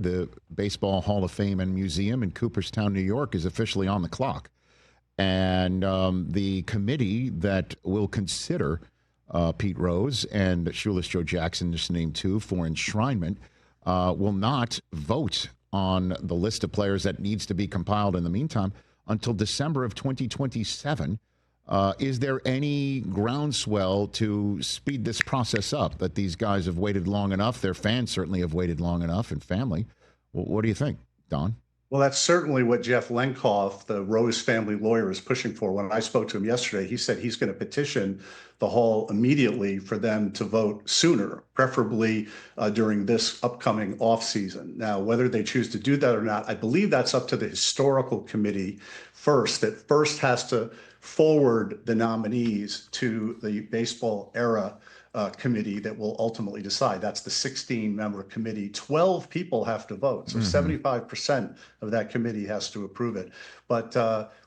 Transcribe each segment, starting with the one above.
the Baseball Hall of Fame and Museum in Cooperstown, New York, is officially on the clock. And the committee that will consider Pete Rose and Shoeless Joe Jackson, just named two, for enshrinement, will not vote on the list of players that needs to be compiled in the meantime until December of 2027. Is there any groundswell to speed this process up, that these guys have waited long enough? Their fans certainly have waited long enough, and family. Well, what do you think, Don? Well, that's certainly what Jeff Lenkoff, the Rose family lawyer, is pushing for. When I spoke to him yesterday, he said he's going to petition the Hall immediately for them to vote sooner, preferably during this upcoming offseason. Now, whether they choose to do that or not, I believe that's up to the historical committee first, that first has to forward the nominees to the baseball era committee that will ultimately decide. That's the 16-member committee. 12 people have to vote, so 75% of that committee has to approve it. But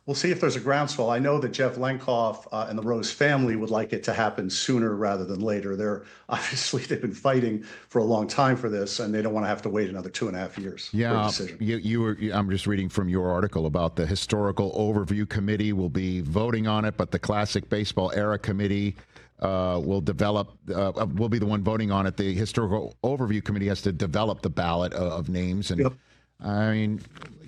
we'll see if there's a groundswell. I know that Jeff Lenkoff and the Rose family would like it to happen sooner rather than later. They've been fighting for a long time for this, and they don't want to have to wait another 2.5 years for a decision. I'm just reading from your article about the Historical Overview Committee will be voting on it, but the Classic Baseball Era Committee will be the one voting on it. The Historical Overview Committee has to develop the ballot of names. And Yep. I mean,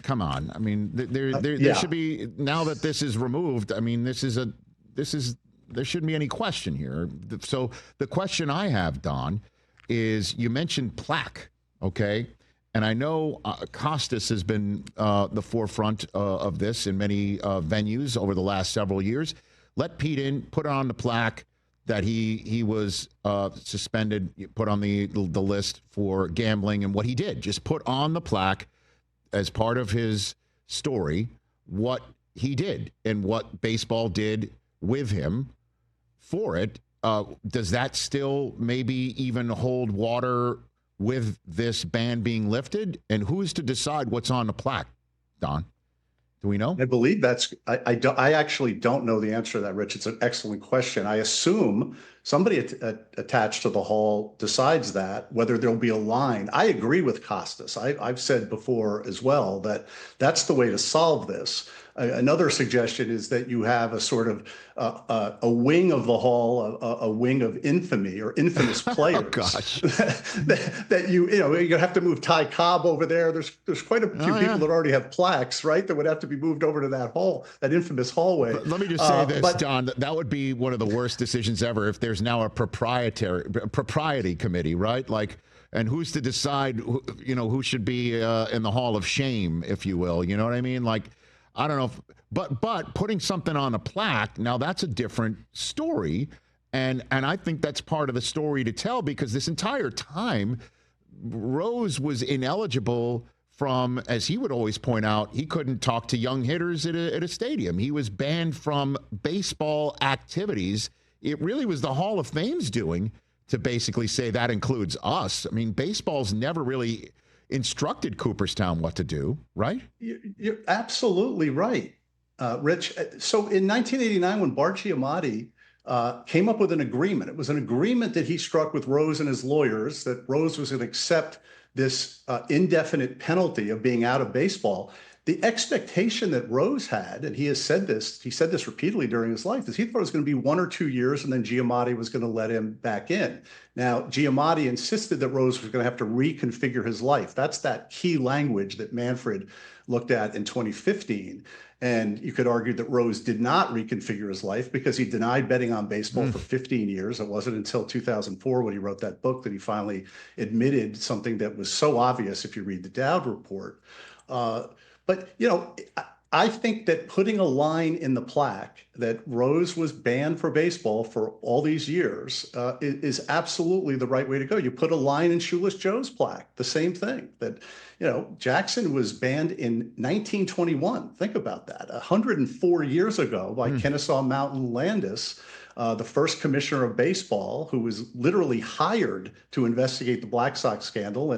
come on. I mean, there should be, now that this is removed, I mean, there shouldn't be any question here. So the question I have, Don, is you mentioned plaque, okay? And I know Costas has been the forefront of this in many venues over the last several years. Let Pete in, put on the plaque that he was suspended, put on the list for gambling, and what he did. Just put on the plaque as part of his story what he did and what baseball did with him for it. Does that still maybe even hold water with this ban being lifted? And who's to decide what's on the plaque, Don? Do we know? I believe I actually don't know the answer to that, Rich. It's an excellent question. I assume somebody attached to the Hall decides that, whether there'll be a line. I agree with Costas. I've said before as well that that's the way to solve this. Another suggestion is that you have a sort of a wing of the Hall, a wing of infamy or infamous players. Oh, gosh. that you have to move Ty Cobb over there. There's quite a few people that already have plaques, right? That would have to be moved over to that hall, that infamous hallway. Let me just say this, Don. That would be one of the worst decisions ever if there's now a propriety committee, right? Like, and who's to decide, who should be in the Hall of Shame, if you will? You know what I mean? Like, I don't know, but putting something on a plaque, now that's a different story. And I think that's part of the story to tell, because this entire time, Rose was ineligible from, as he would always point out, he couldn't talk to young hitters at a stadium. He was banned from baseball activities. It really was the Hall of Fame's doing to basically say that includes us. I mean, baseball's never really instructed Cooperstown what to do, right? You're absolutely right, Rich. So in 1989, when Bart Giamatti came up with an agreement, it was an agreement that he struck with Rose and his lawyers, that Rose was going to accept this indefinite penalty of being out of baseball. The expectation that Rose had, and he said this repeatedly during his life, is he thought it was going to be 1 or 2 years and then Giamatti was going to let him back in. Now, Giamatti insisted that Rose was going to have to reconfigure his life. That's that key language that Manfred looked at in 2015. And you could argue that Rose did not reconfigure his life because he denied betting on baseball for 15 years. It wasn't until 2004 when he wrote that book that he finally admitted something that was so obvious if you read the Dowd report. But, I think that putting a line in the plaque that Rose was banned for baseball for all these years is absolutely the right way to go. You put a line in Shoeless Joe's plaque, the same thing. That, Jackson was banned in 1921. Think about that. 104 years ago by Kennesaw Mountain Landis, the first commissioner of baseball, who was literally hired to investigate the Black Sox scandal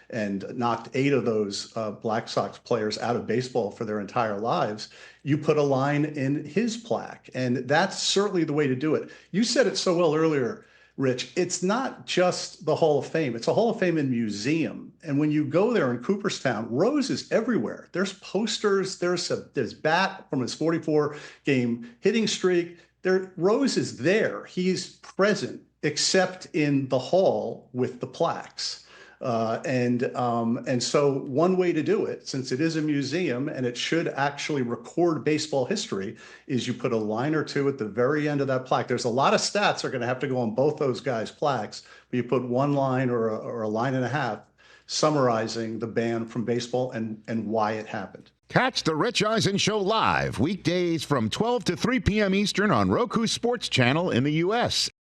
and knocked 8 of those Black Sox players out of baseball for their entire lives. You put a line in his plaque, and that's certainly the way to do it. You said it so well earlier, Rich, it's not just the Hall of Fame. It's a Hall of Fame and museum. And when you go there in Cooperstown, Rose is everywhere. There's posters. There's bat from his 44-game hitting streak. Rose is there. He's present, except in the hall with the plaques. And so one way to do it, since it is a museum and it should actually record baseball history, is you put a line or two at the very end of that plaque. There's a lot of stats are going to have to go on both those guys' plaques, but you put one line or a line and a half summarizing the ban from baseball and why it happened. Catch the Rich Eisen Show live weekdays from 12 to 3 p.m. Eastern on Roku Sports Channel in the U.S.